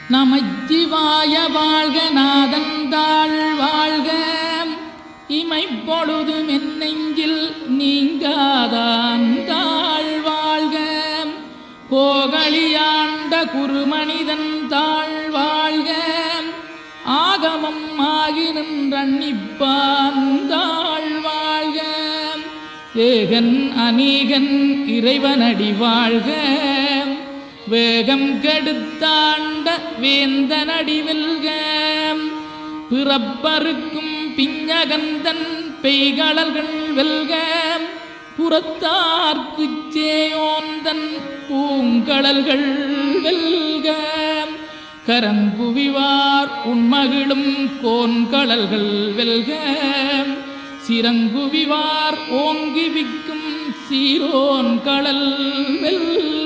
நமச்சிவாய வாழ்க நாதந்தாள் வாழ்க இமைப்பொழுதும் என் நெஞ்சில் நீங்காதான் தாழ் வாழ்க கோகலியாண்ட குருமனிதன் தாழ் வாழ்க ஆகமம் ஆகி நின்றன்னிப்பான் தாழ் வாழ்க ஏகன் அநீகன் இறைவனடி வாழ்க வேகம் கெடுத்தாண்ட வேந்தனடி வெல்க பிறப்பருக்கும் பிஞகந்தன் பெய்களர்கள் வெல்க புறத்தார்க்குச் சேயோந்தன் பூங்கடல்கள் வெல்க கரங்குவிவார் உண்மகிழும் கோன்கடல்கள் வெல்க சிறங்குவிவார் ஓங்கி விக்கும் சீரோன் கடல் வெல்க.